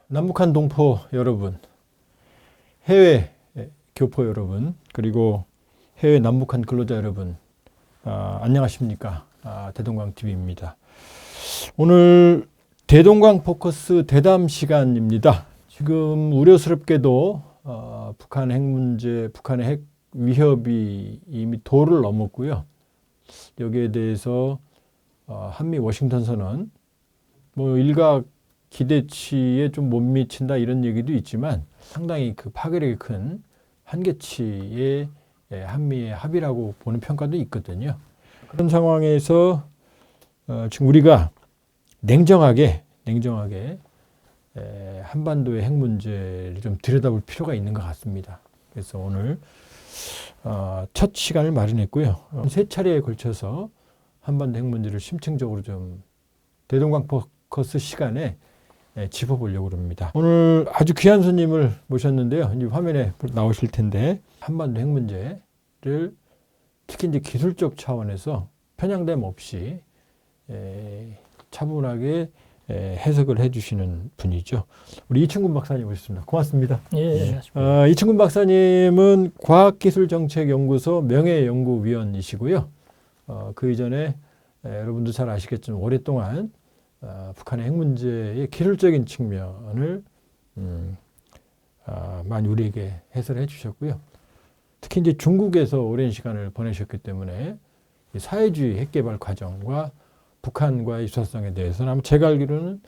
남북한 동포 여러분, 해외 교포 여러분, 그리고 해외 남북한 근로자 여러분, 안녕하십니까? 대동강TV입니다. 오늘 대동강 포커스 대담 시간입니다. 지금 우려스럽게도 북한 핵 문제, 북한의 핵 위협이 이미 도를 넘었고요. 여기에 대해서 한미 워싱턴 선언, 뭐 일각 기대치에 좀 못 미친다 이런 얘기도 있지만 상당히 그 파괴력이 큰 한계치의 한미의 합의라고 보는 평가도 있거든요. 그런 상황에서 지금 우리가 냉정하게 한반도의 핵 문제를 좀 들여다볼 필요가 있는 것 같습니다. 그래서 오늘 첫 시간을 마련했고요. 세 차례에 걸쳐서 한반도 핵 문제를 심층적으로 좀 대동강 포커스 시간에 짚어보려고 합니다. 오늘 아주 귀한 손님을 모셨는데요. 이제 화면에 나오실 텐데 한반도 핵 문제를 특히 이제 기술적 차원에서 편향됨 없이 차분하게 해석을 해주시는 분이죠. 우리 이충근 박사님 모셨습니다. 고맙습니다. 예. 이충근 박사님은 과학기술정책연구소 명예연구위원이시고요. 그 이전에 여러분도 잘 아시겠지만 오랫동안 북한의 핵 문제의 기술적인 측면을 많이 우리에게 해설해 주셨고요. 특히 이제 중국에서 오랜 시간을 보내셨기 때문에 사회주의 핵개발 과정과 북한과의 유사성에 대해서는 아마 제가 알기로는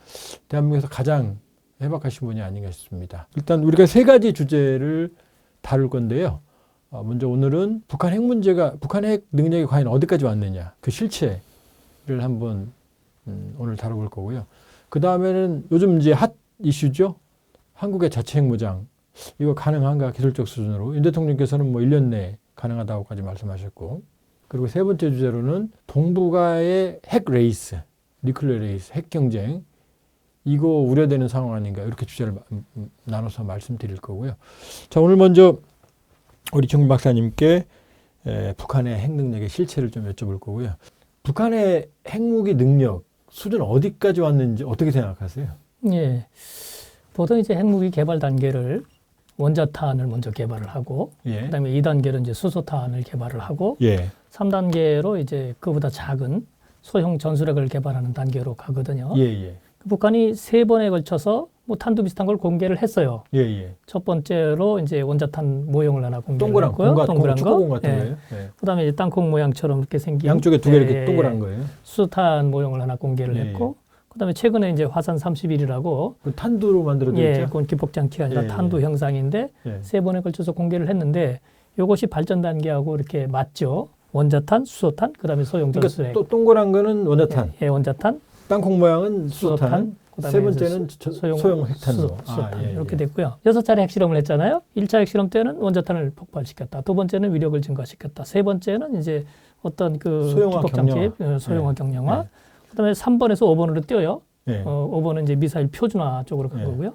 대한민국에서 가장 해박하신 분이 아닌가 싶습니다. 일단 우리가 세 가지 주제를 다룰 건데요. 먼저 오늘은 북한 핵 문제가, 북한의 핵 능력이 과연 어디까지 왔느냐, 그 실체를 한번 오늘 다뤄볼 거고요. 그 다음에는 요즘 이제 핫 이슈죠. 한국의 자체 핵무장. 이거 가능한가 기술적 수준으로. 윤 대통령께서는 뭐 1년 내에 가능하다고까지 말씀하셨고. 그리고 세 번째 주제로는 동북아의 핵 레이스, 뉴클리어 레이스, 핵 경쟁. 이거 우려되는 상황 아닌가. 이렇게 주제를 나눠서 말씀드릴 거고요. 자, 오늘 먼저 우리 이충근 박사님께 북한의 핵 능력의 실체를 좀 여쭤볼 거고요. 북한의 핵무기 능력 수준 어디까지 왔는지 어떻게 생각하세요? 예. 보통 이제 핵무기 개발 단계를 원자탄을 먼저 개발을 하고, 그다음에 2단계로 이제 수소탄을 개발을 하고, 3단계로 이제 그보다 작은 소형 전술핵을 개발하는 단계로 가거든요. 북한이 3번에 걸쳐서 뭐 탄두 비슷한 걸 공개를 했어요. 첫 번째로 이제 원자탄 모형을 하나 공개를 했고요. 동그란 거. 같은 거예요. 그다음에 이제 땅콩 모양처럼 이렇게 생긴 양쪽에 두 개 이렇게 동그란 거예요. 수탄 모형을 하나 공개를 했고, 그다음에 최근에 이제 화산 31이라고 탄두로 만들어져 있죠. 그건 기폭장치가 아니라 탄두 형상인데 3번에 걸쳐서 공개를 했는데 이것이 발전 단계하고 이렇게 맞죠. 원자탄, 수소탄, 그다음에 소형 전술핵. 또 동그란 거는 원자탄. 원자탄. 땅콩 모양은 수소탄. 세 번째는 소형 핵탄두. 이렇게 됐고요. 6차례 핵실험을 했잖아요. 1차 핵실험 때는 원자탄을 폭발시켰다. 두 번째는 위력을 증가시켰다. 세 번째는 이제 어떤 그 기폭장치, 소형화 경량화. 그다음에 3번에서 5번으로 뛰어요. 5번은 이제 미사일 표준화 쪽으로 간 거고요.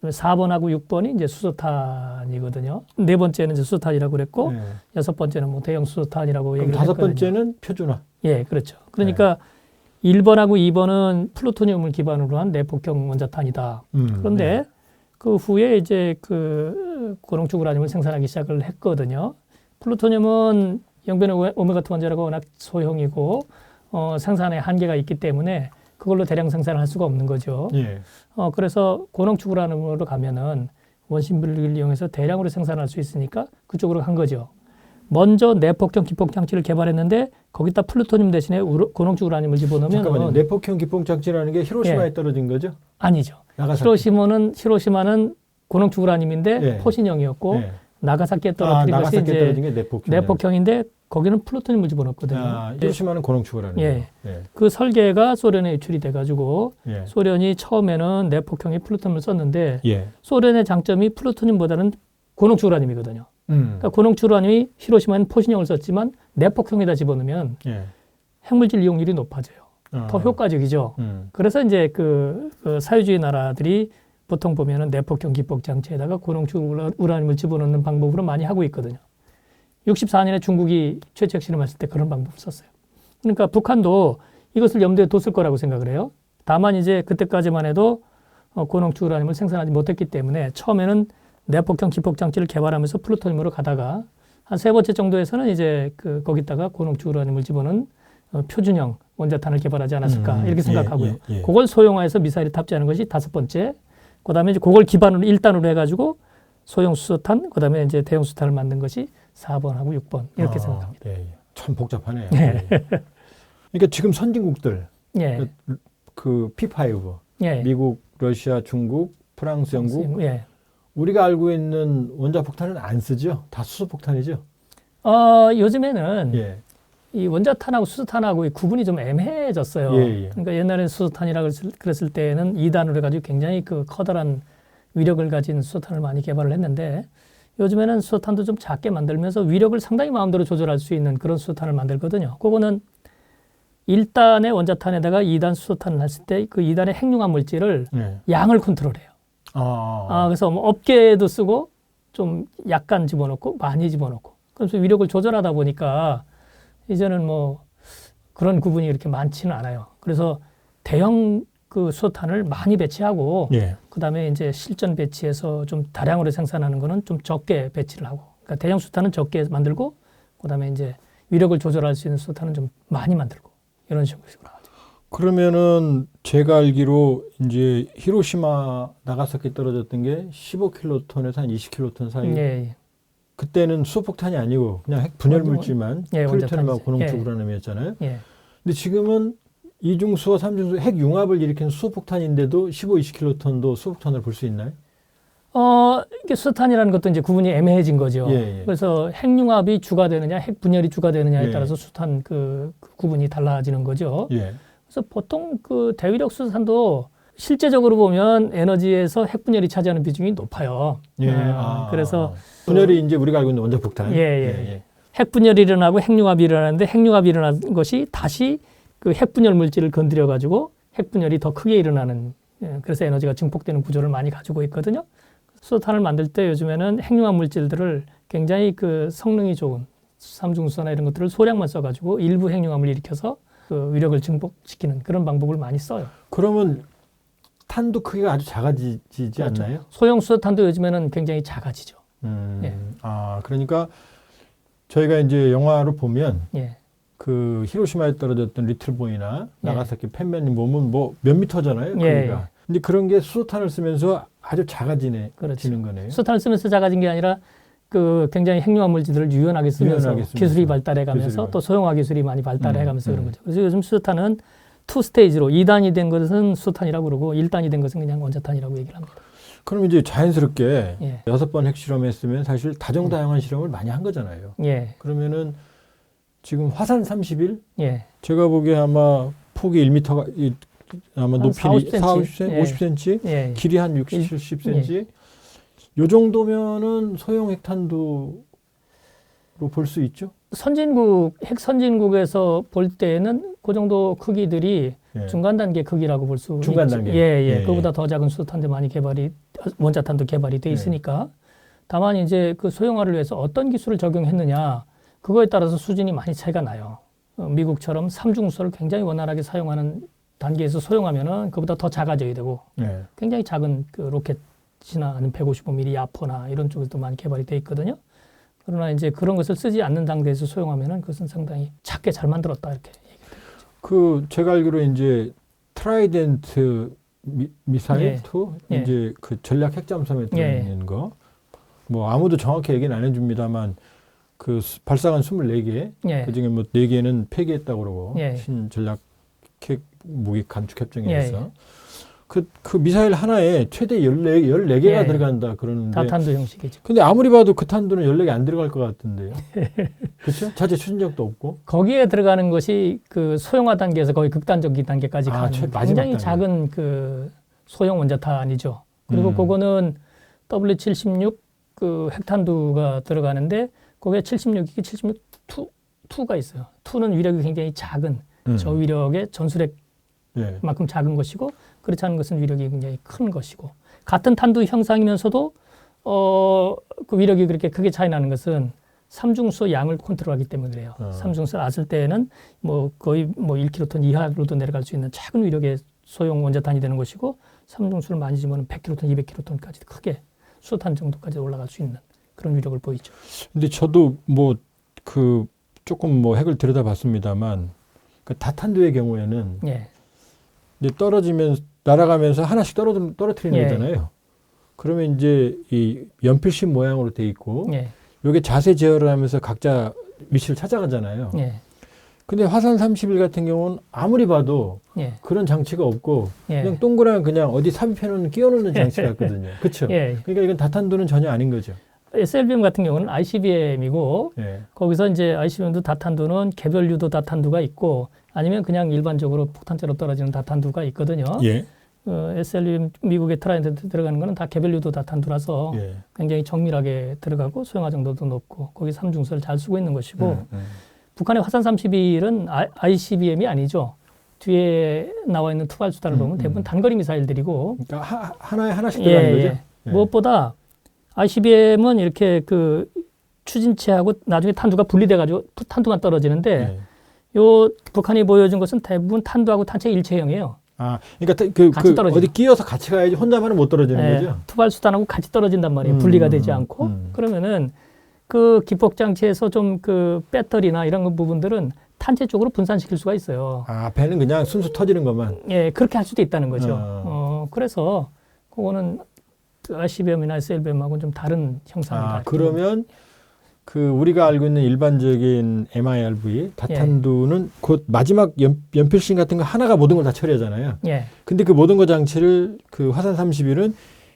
그다음에 4번하고 6번이 이제 수소탄이거든요. 네 번째는 이제 수소탄이라고 그랬고, 여섯 번째는 뭐 대형 수소탄이라고 얘기를 했거든요. 다섯 번째는 표준화. 그렇죠. 그러니까 1번하고 2번은 플루토늄을 기반으로 한 내폭형 원자탄이다. 그런데 그 후에 이제 그 고농축 우라늄을 생산하기 시작을 했거든요. 플루토늄은 영변의 오메가2 원자로가 워낙 소형이고 생산에 한계가 있기 때문에 그걸로 대량 생산을 할 수가 없는 거죠. 그래서 고농축 우라늄으로 가면은 원심분리를 이용해서 대량으로 생산할 수 있으니까 그쪽으로 간 거죠. 먼저 내폭형 기폭장치를 개발했는데 거기다 플루토늄 대신에 고농축 우라늄을 집어넣으면 잠깐만요. 내폭형 기폭장치라는 게 히로시마에 떨어진 거죠? 아니죠. 히로시마는 고농축 우라늄인데 포신형이었고 나가사키에 떨어진 것이 이제 내폭형인데 거기는 플루토늄을 집어넣었거든요. 히로시마는 고농축 우라늄. 그 설계가 소련에 유출이 돼가지고 소련이 처음에는 내폭형의 플루토늄을 썼는데 소련의 장점이 플루토늄보다는 고농축 우라늄이거든요. 그러니까 고농축 우라늄이 히로시마는 포신형을 썼지만 내폭형에다 집어넣으면 핵물질 이용률이 높아져요. 더 효과적이죠. 그래서 이제 그 사회주의 나라들이 보통 보면은 내폭형 기폭장치에다가 고농축 우라늄을 집어넣는 방법으로 많이 하고 있거든요. 64년에 중국이 최초 핵실험했을 때 그런 방법을 썼어요. 그러니까 북한도 이것을 염두에 뒀을 거라고 생각을 해요. 다만 이제 그때까지만 해도 고농축 우라늄을 생산하지 못했기 때문에 처음에는 내폭형 기폭 장치를 개발하면서 플루토늄으로 가다가 한 세 번째 정도에서는 이제 거기다가 고농축 우라늄을 집어넣은 표준형 원자탄을 개발하지 않았을까 이렇게 생각하고요. 그걸 소형화해서 미사일에 탑재하는 것이 다섯 번째. 그다음에 이제 그걸 기반으로 1단으로 해가지고 소형 수소탄, 그다음에 이제 대형 수소탄을 만든 것이 4번하고 6번 이렇게 생각합니다. 참 복잡하네요. 네. 그러니까 지금 선진국들 예. 그 P5 예. 미국, 러시아, 중국, 프랑스, 영국 예. 우리가 알고 있는 원자폭탄은 안 쓰죠? 다 수소폭탄이죠? 요즘에는 예. 이 원자탄하고 수소탄하고 구분이 좀 애매해졌어요. 예. 그러니까 옛날에 수소탄이라고 그랬을 때는 2단으로 해가지고 굉장히 그 커다란 위력을 가진 수소탄을 많이 개발을 했는데 요즘에는 수소탄도 좀 작게 만들면서 위력을 상당히 마음대로 조절할 수 있는 그런 수소탄을 만들거든요. 그거는 1단의 원자탄에다가 2단 수소탄을 했을 때 그 2단의 핵융합 물질을 양을 컨트롤해요. 그래서 뭐 업계에도 쓰고 좀 약간 집어넣고 많이 집어넣고 그래서 위력을 조절하다 보니까 이제는 뭐 그런 구분이 이렇게 많지는 않아요. 그래서 대형 그 수소탄을 많이 배치하고 그다음에 이제 실전 배치해서 좀 다량으로 생산하는 거는 좀 적게 배치를 하고 그러니까 대형 수소탄은 적게 만들고 그다음에 이제 위력을 조절할 수 있는 수소탄은 좀 많이 만들고 이런 식으로 하죠. 그러면은 제가 알기로 이제 히로시마 나가사키 떨어졌던 게 15킬로톤에서 한 20킬로톤 사이. 그때는 수소폭탄이 아니고 그냥 핵 분열 물질만 플루토늄하고 고농축 우라늄이었잖아요. 근데 지금은 이중수와 삼중수 핵 융합을 일으키는 수소폭탄인데도 15, 20킬로톤도 수소폭탄을 볼 수 있나요? 이게 수소탄이라는 것도 이제 구분이 애매해진 거죠. 그래서 핵융합이 주가 되느냐, 핵 분열이 주가 되느냐에 따라서 수소탄 그 구분이 달라지는 거죠. 그래서 보통 그 대위력 수소탄도 실제적으로 보면 에너지에서 핵 분열이 차지하는 비중이 높아요. 그래서 분열이 이제 우리가 알고 있는 원자폭탄. 핵 분열이 일어나고 핵융합이 일어나는데 핵융합이 일어난 것이 다시 그 핵 분열 물질을 건드려 가지고 핵 분열이 더 크게 일어나는 그래서 에너지가 증폭되는 구조를 많이 가지고 있거든요. 수소탄을 만들 때 요즘에는 핵융합 물질들을 굉장히 그 성능이 좋은 삼중수소나 이런 것들을 소량만 써가지고 일부 핵융합을 일으켜서 그 위력을 증폭시키는 그런 방법을 많이 써요. 그러면 탄도 크기가 아주 작아지지 않나요? 소형 수소탄도 요즘에는 굉장히 작아지죠. 그러니까 저희가 이제 영화로 보면 그 히로시마에 떨어졌던 리틀보이나 나가사키 펜맨이 몸은 뭐 몇 미터잖아요. 크기가. 근데 그런 게 수소탄을 쓰면서 아주 작아지는 거네요. 수소탄을 쓰면서 작아진 게 아니라 그 굉장히 핵융합 물질들을 유연하게 쓰면서 기술이 발달해가면서 또 소형화 기술이 많이 발달해가면서 그런 거죠. 그래서 요즘 수소탄은 2스테이지로 2단이 된 것은 수소탄이라고 그러고 1단이 된 것은 그냥 원자탄이라고 얘기를 합니다. 그럼 이제 자연스럽게 6번 핵실험했으면 사실 다정다양한 실험을 많이 한 거잖아요. 그러면은 지금 화산 30일? 제가 보기에 아마 폭이 1m가 아마 높이 50cm, 길이 한 60, 70cm. 요 정도면은 소형 핵탄두로 볼 수 있죠? 핵 선진국에서 볼 때는 그 정도 크기들이 중간 단계 크기라고 볼 수 있죠. 중간 단계. 그보다 더 작은 수소탄도 많이 원자탄도 개발이 돼 있으니까. 다만 이제 그 소형화를 위해서 어떤 기술을 적용했느냐, 그거에 따라서 수준이 많이 차이가 나요. 미국처럼 삼중수소를 굉장히 원활하게 사용하는 단계에서 소형하면은 그보다 더 작아져야 되고, 굉장히 작은 그 로켓이나 아니면 155mm 야포나 이런 쪽에서도 많이 개발이 돼 있거든요. 그러나 이제 그런 것을 쓰지 않는 단계에서 소형하면은 그것은 상당히 작게 잘 만들었다 이렇게 얘기가 되는 거죠. 그 제가 알기로 이제 트라이덴트 미사일 2 이제 그 전략 핵잠수함에 들어있는 거, 뭐 아무도 정확히 얘기는 안 해줍니다만 그 발사관 24개, 그 중에 뭐 4개는 폐기했다고 그러고 신전략 핵 무기 감축 협정에서 그 미사일 하나에 최대 14개가 들어간다 그러는데. 다탄두 형식이죠. 근데 아무리 봐도 그 탄두는 14개 안 들어갈 것 같은데요. 그렇죠? 자체 추진력도 없고. 거기에 들어가는 것이 그 소형화 단계에서 거의 극단적 단계까지 가는 굉장히 작은 그 소형 원자탄이죠. 그리고 그거는 W76 그 핵탄두가 들어가는데 거기에 76이 76-2가 있어요. 2는 위력이 굉장히 작은 저위력의 전술핵만큼 작은 것이고, 그렇지 않은 것은 위력이 굉장히 큰 것이고, 같은 탄두 형상이면서도 그 위력이 그렇게 크게 차이 나는 것은 삼중수소 양을 컨트롤하기 때문에 그래요. 삼중수소를 놨을 때에는 뭐 거의 뭐 1킬로톤 이하로도 내려갈 수 있는 작은 위력의 소형 원자탄이 되는 것이고 삼중수를 많이 지면 100킬로톤, 200킬로톤까지 크게 수소탄 정도까지 올라갈 수 있는 그런 위력을 보이죠. 근데 저도 뭐 그 조금 뭐 핵을 들여다봤습니다만 그 다탄두의 경우에는 예. 이제 떨어지면 날아가면서 하나씩 떨어뜨리는 예. 거잖아요. 그러면 이제 이 연필심 모양으로 돼 있고 예. 요게 자세 제어를 하면서 각자 위치를 찾아가잖아요. 예. 근데 화산 31 같은 경우는 아무리 봐도 예. 그런 장치가 없고 예. 그냥 동그란 그냥 어디 삽입해 놓는 끼워 놓는 장치 같거든요. 그렇죠? 예. 그러니까 이건 다탄두는 전혀 아닌 거죠. SLBM 같은 경우는 ICBM이고 예. 거기서 이제 ICBM도 다탄두는 개별 유도 다탄두가 있고 아니면 그냥 일반적으로 폭탄처럼 떨어지는 다탄두가 있거든요. 예. SLBM 미국의 트라이던트 들어가는 거는 다 개별 유도 다탄두라서 예. 굉장히 정밀하게 들어가고 소형화 정도도 높고 거기 삼중수를 잘 쓰고 있는 것이고 북한의 화산 31은 ICBM이 아니죠. 뒤에 나와 있는 투발 수단을 보면 대부분 단거리 미사일들이고 그러니까 하나에 하나씩 들어가는 거죠. 예. 무엇보다 ICBM은 이렇게 그 추진체하고 나중에 탄두가 분리돼가지고 탄두만 떨어지는데 예. 요 북한이 보여준 것은 대부분 탄두하고 탄체 일체형이에요. 아, 그러니까 같이 떨어지죠. 어디 끼어서 같이 가야지 혼자만은 못 떨어지는 거죠. 투발 수단하고 같이 떨어진단 말이에요. 분리가 되지 않고 그러면은 그 기폭 장치에서 좀 그 배터리나 이런 부분들은 탄체 쪽으로 분산시킬 수가 있어요. 아, 배는 그냥 순수 터지는 것만. 예, 그렇게 할 수도 있다는 거죠. 그래서 그거는 ICBM이나 SLBM하고는 좀 다른 형상이다. 아, 그러면 그 우리가 알고 있는 일반적인 MIRV 다탄두는 곧 마지막 연필심 같은 거 하나가 모든 걸 다 처리하잖아요. 예. 근데 그 모든 거 장치를 그 화산 31은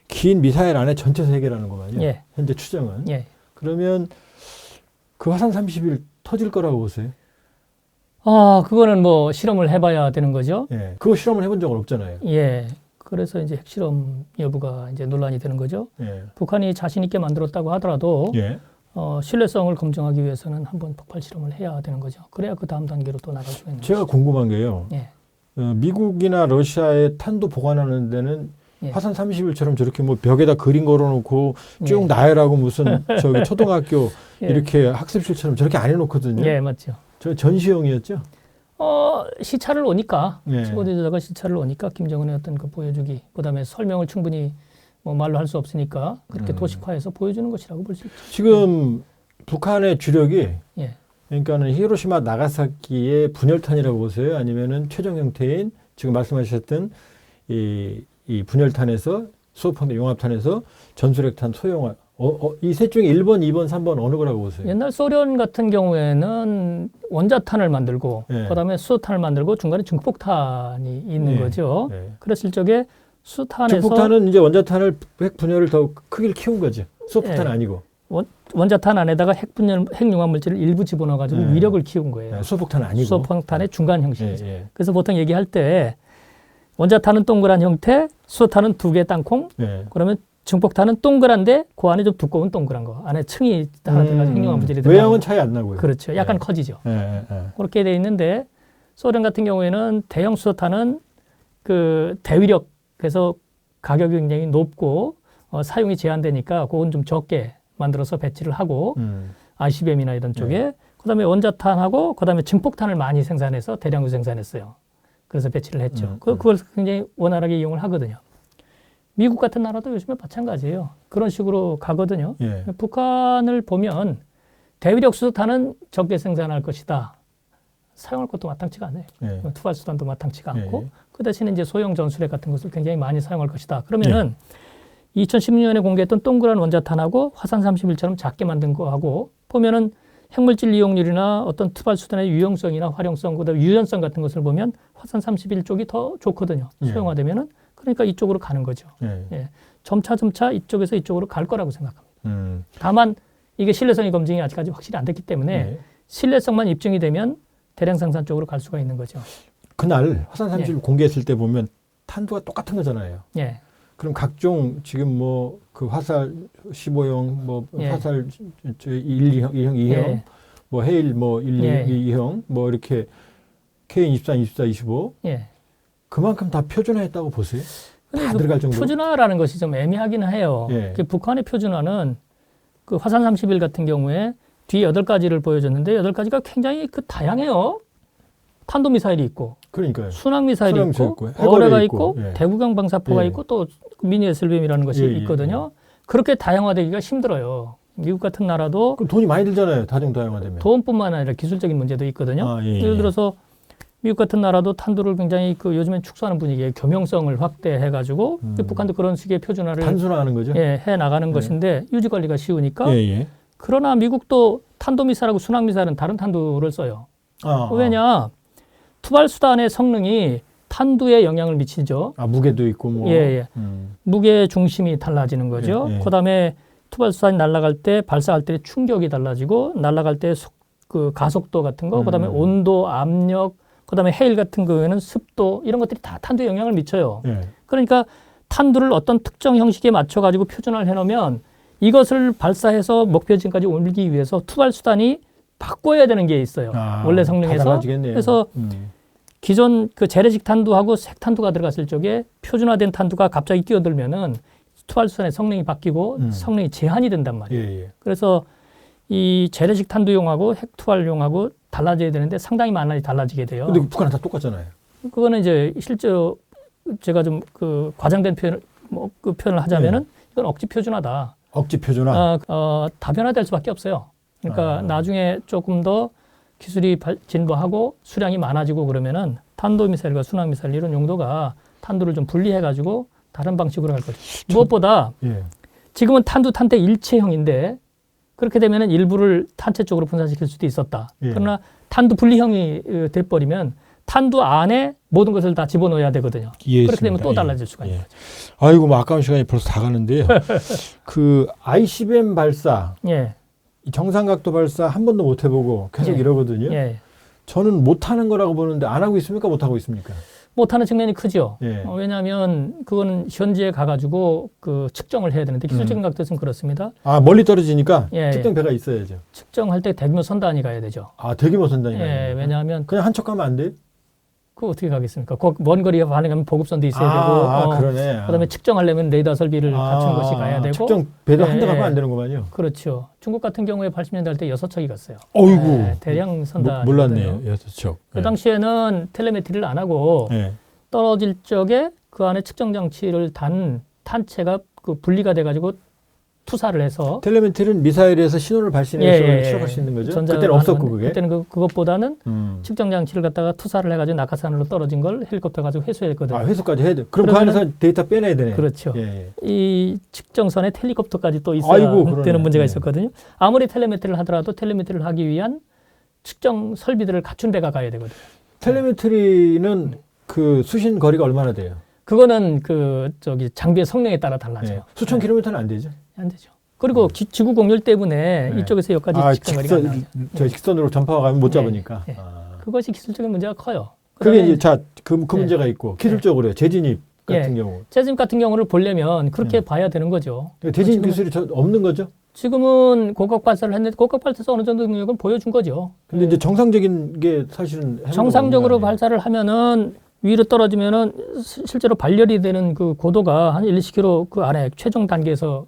긴 미사일 안에 전체에서 해결하는 거거든요. 예. 현재 추정은. 예. 그러면 그 화산 31 터질 거라고 보세요? 아, 그거는 뭐 실험을 해봐야 되는 거죠. 예. 그거 실험을 해본 적은 없잖아요. 예. 그래서 이제 핵실험 여부가 이제 논란이 되는 거죠. 예. 북한이 자신 있게 만들었다고 하더라도 예. 신뢰성을 검증하기 위해서는 한번 폭발 실험을 해야 되는 거죠. 그래야 그 다음 단계로 또 나갈 수가 있는 제가 궁금한 게요. 예. 미국이나 러시아의 탄도 보관하는 데는 예. 화산 31처럼 저렇게 뭐 벽에다 그림 걸어놓고 쭉 예. 나열하고 무슨 저기 초등학교 예. 이렇게 학습실처럼 저렇게 안 해놓거든요. 예, 맞죠. 저 전시용이었죠. 시차를 오니까 예. 최고대사가 시차를 오니까 김정은의 어떤 그 보여주기, 그다음에 설명을 충분히 뭐 말로 할 수 없으니까 그렇게 도식화해서 보여주는 것이라고 볼 수 있죠. 지금 북한의 주력이 예. 그러니까는 히로시마 나가사키의 분열탄이라고 보세요. 아니면은 최종 형태인 지금 말씀하셨던 이 분열탄에서 수소폭탄 용합탄에서 전술핵탄 소형화. 이 셋 중에 1번, 2번, 3번 어느 거라고 보세요? 옛날 소련 같은 경우에는 원자탄을 만들고 예. 그다음에 수소탄을 만들고 중간에 중폭탄이 있는 예. 거죠. 예. 그랬을 적에 수탄에서 중폭탄은 이제 원자탄을 핵 분열을 더 크기를 키운 거죠. 수소폭탄은 예. 아니고. 원자탄 안에다가 핵융합 물질을 일부 집어넣어 가지고 예. 위력을 키운 거예요. 네, 수소폭탄은 아니고. 수소폭탄의 중간 형식이죠. 예, 예. 그래서 보통 얘기할 때 원자탄은 동그란 형태, 수소탄은 두 개 땅콩, 예. 그러면 중폭탄은 동그란데 그 안에 좀 두꺼운 동그란 거. 안에 층이 하나 들어가서 핵융합 물질이 들어가. 외형은 차이 안 나고요. 그렇죠. 약간 예. 커지죠. 예, 예, 예. 그렇게 돼 있는데 소련 같은 경우에는 대형 수소탄은 그 대위력 그래서 가격이 굉장히 높고 사용이 제한되니까 그건 좀 적게 만들어서 배치를 하고 ICBM이나 이런 쪽에 그다음에 원자탄하고 그다음에 증폭탄을 많이 생산해서 대량으로 생산했어요. 그래서 배치를 했죠. 그걸 굉장히 원활하게 이용을 하거든요. 미국 같은 나라도 요즘에 마찬가지예요. 그런 식으로 가거든요. 예. 북한을 보면 대위력 수소탄은 적게 생산할 것이다. 사용할 것도 마땅치가 않아요. 예. 투발 수단도 마땅치가 않고 예. 그 대신에 이제 소형 전술핵 같은 것을 굉장히 많이 사용할 것이다. 그러면은 2016년에 공개했던 동그란 원자탄하고 화산 31처럼 작게 만든 거하고 보면은 핵물질 이용률이나 어떤 투발 수단의 유용성이나 활용성, 그다음에 유연성 같은 것을 보면 화산 31 쪽이 더 좋거든요. 예. 소형화되면은 그러니까 이쪽으로 가는 거죠. 예. 예. 점차 이쪽에서 이쪽으로 갈 거라고 생각합니다. 예. 다만 이게 신뢰성의 검증이 아직까지 확실히 안 됐기 때문에 예. 신뢰성만 입증이 되면 대량 생산 쪽으로 갈 수가 있는 거죠. 그날 화산 31 공개했을 때 보면 탄두가 똑같은 거잖아요. 예. 그럼 각종 지금 뭐 그 화살 15형, 뭐 예. 화살 1, 2형, 2형, 예. 뭐 헤일 뭐 1, 예. 2형, 뭐 이렇게 K24, 24, 25 예. 그만큼 다 표준화했다고 보세요? 근데 다 그 들어갈 정도로? 표준화라는 것이 좀 애매하기는 해요. 예. 그 북한의 표준화는 그 화산 31 같은 경우에 뒤에 8가지를 보여줬는데 8가지가 굉장히 그 다양해요. 탄도미사일이 있고 그러니까요. 순항미사일이 순항미사일 있고 있고, 어뢰가 있고, 있고 예. 대구경 방사포가 예. 있고 또 미니 SLBM이라는 것이 예, 예, 있거든요. 그렇게 다양화되기가 힘들어요. 미국 같은 나라도 그럼 돈이 많이 들잖아요. 다양화되면. 돈뿐만 아니라 기술적인 문제도 있거든요. 아, 예, 예를 예. 들어서 미국 같은 나라도 탄두를 굉장히 그 요즘엔 축소하는 분위기에 겸용성을 확대해가지고 북한도 그런 식의 표준화를 단순화하는 거죠. 예, 해 나가는 예. 것인데 유지 관리가 쉬우니까. 예, 예. 그러나 미국도 탄도미사일하고 순항미사일은 다른 탄두를 써요. 왜냐? 투발 수단의 성능이 탄두에 영향을 미치죠. 무게도 있고 뭐. 예, 예. 무게 중심이 달라지는 거죠. 예, 예. 그다음에 투발 수단이 날아갈 때 발사할 때 충격이 달라지고 날아갈 때 그 가속도 같은 거, 그다음에 온도, 압력, 그다음에 해일 같은 경우에는 습도 이런 것들이 다 탄두에 영향을 미쳐요. 예. 그러니까 탄두를 어떤 특정 형식에 맞춰 가지고 표준화를 해놓으면 이것을 발사해서 목표 지점까지 옮기기 위해서 투발 수단이 바꿔야 되는 게 있어요. 원래 성능에서. 달라지겠네요. 그래서 기존 그 재래식 탄두하고 색탄두가 들어갔을 적에 표준화된 탄두가 갑자기 끼어들면은 투발 수단의 성능이 바뀌고 성능이 제한이 된단 말이에요. 예, 예. 그래서 이 재래식 탄두용하고 핵투발용하고 달라져야 되는데 상당히 많이 달라지게 돼요. 근데 북한은 다 똑같잖아요. 그거는 이제 실제로 제가 좀 그 과장된 표현을 그 표현을 하자면은 이건 억지 표준화다. 억지 표준화. 다변화될 수밖에 없어요. 그러니까 나중에 조금 더 기술이 진보하고 수량이 많아지고 그러면은 탄도미사일과 순항미사일 이런 용도가 탄두를 좀 분리해가지고 다른 방식으로 갈 거죠. 무엇보다 예. 지금은 탄두 일체형인데 그렇게 되면은 일부를 탄체 쪽으로 분산시킬 수도 있었다. 예. 그러나 탄두 분리형이 돼버리면 탄두 안에 모든 것을 다 집어넣어야 되거든요. 이해했습니다. 그렇게 되면 또 달라질 수가 있는 거죠. 아이고, 뭐 아까운 시간이 벌써 다 가는데요. 그 ICBM 발사, 예. 이 정상각도 발사 한 번도 못 해보고 계속 예. 이러거든요. 예. 저는 못하는 거라고 보는데 안 하고 있습니까? 못 하고 있습니까? 못하는 측면이 크죠. 예. 왜냐하면 그거는 현지에 가가지고 그 측정을 해야 되는데 기술적인 각도에서는 그렇습니다. 멀리 떨어지니까 예. 측정 배가 있어야죠. 측정할 때 대규모 선단이 가야 되죠. 대규모 선단이 예, 왜냐하면 그냥 한 척 가면 안 돼요? 그거 어떻게 가겠습니까? 먼 거리에 반응하면 보급선도 있어야 되고, 그러네. 그다음에 측정하려면 레이더 설비를 갖춘 것이 가야 되고, 측정 배도 한 대 예. 가면 안 되는구만요. 그렇죠. 중국 같은 경우에 80년대 할 때 6척이 갔어요. 어이구. 예, 대량 선단. 몰랐네요. 6척. 그 당시에는 텔레메트리를 안 하고 예. 떨어질 적에 그 안에 측정 장치를 단 탄체가 그 분리가 돼가지고 투사를 해서 텔레멘트리는 미사일에서 신호를 발신해서 추적할 수 있는 거죠? 그때는 없었고 그게? 그때는 그것보다는 측정 장치를 갖다가 투사를 해가지고 낙하산으로 떨어진 걸 헬리콥터 가지고 회수했거든요. 회수까지 해야 돼. 그럼 그 안에서 데이터 빼내야 되네. 그렇죠. 예. 이 측정선에 헬리콥터까지 또 있어야 되는 문제가 있었거든요. 아무리 텔레메트리를 하더라도 텔레메트리를 하기 위한 측정 설비들을 갖춘 배가 가야 되거든요. 텔레메트리는 그 수신 거리가 얼마나 돼요? 그거는 그 장비의 성능에 따라 달라져요. 수천 킬로미터는 안 되죠? 안 되죠. 그리고 지구 공률 때문에 이쪽에서 여기까지 측정거리가 안 나와요. 저 직선으로 전파가 가면 못 잡으니까. 그것이 기술적인 문제가 커요. 그게 이제 그 문제가 있고 기술적으로요. 재진입 같은 경우. 재진입 같은 경우를 보려면 그렇게 봐야 되는 거죠. 재진입 기술이 없는 거죠? 지금은 고각 발사를 했는데 고각 발사에서 어느 정도 능력을 보여준 거죠. 근데 이제 정상적인 게 사실은 정상적으로 발사를 하면은 위로 떨어지면은 실제로 발열이 되는 그 고도가 한 1, 2km 그 아래 최종 단계에서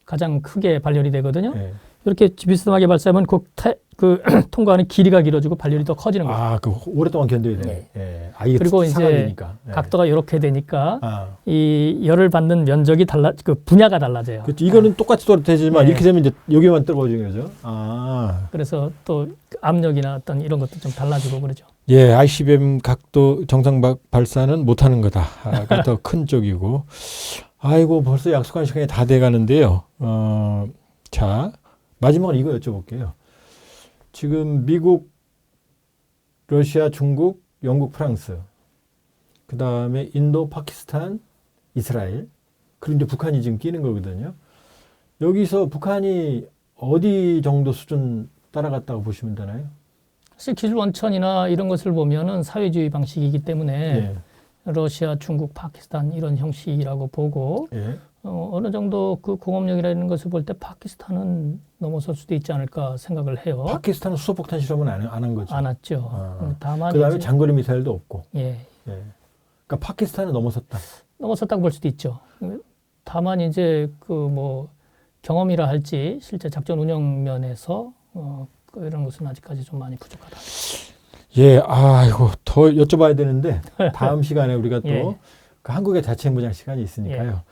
가장 크게 발열이 되거든요. 네. 이렇게 비스듬하게 발사하면 그 통과하는 길이가 길어지고 발열이 더 커지는 거예요. 그 오랫동안 견뎌야 돼요. 그리고 이제 각도가 이렇게 되니까 이 열을 받는 면적이 그 분야가 달라져요. 그렇죠. 이거는 똑같이 되지만 이렇게 되면 이제 여기만 뜨거워지는 거죠. 그래서 또 압력이나 어떤 이런 것도 좀 달라지고 그러죠. 예, ICBM 각도 정상 발사는 못하는 거다. 그게 더 큰 쪽이고. 아이고, 벌써 약속한 시간이 다 돼가는데요. 자, 마지막으로 이거 여쭤볼게요. 지금 미국, 러시아, 중국, 영국, 프랑스, 그 다음에 인도, 파키스탄, 이스라엘, 그리고 이제 북한이 지금 끼는 거거든요. 여기서 북한이 어디 정도 수준 따라갔다고 보시면 되나요? 사실 기술 원천이나 이런 것을 보면은 사회주의 방식이기 때문에 러시아, 중국, 파키스탄 이런 형식이라고 보고 어느 정도 그 공업력이라는 것을 볼 때 파키스탄은 넘어설 수도 있지 않을까 생각을 해요. 파키스탄은 수소폭탄 실험은 안 한 거죠? 안 했죠. 다만 그다음에 장거리 미사일도 없고. 그러니까 파키스탄은 넘어섰다. 넘어섰다고 볼 수도 있죠. 다만 이제 그 뭐 경험이라 할지 실제 작전 운영 면에서 이런 것은 아직까지 좀 많이 부족하다. 예, 이거 더 여쭤봐야 되는데 다음 시간에 우리가 또 예. 그 한국의 자체 무장 시간이 있으니까요.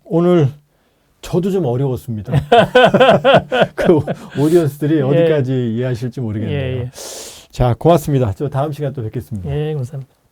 오늘 저도 좀 어려웠습니다. 그 오디언스들이 어디까지 이해하실지 모르겠네요. 예, 예. 자, 고맙습니다. 저 다음 시간 또 뵙겠습니다. 예, 감사합니다.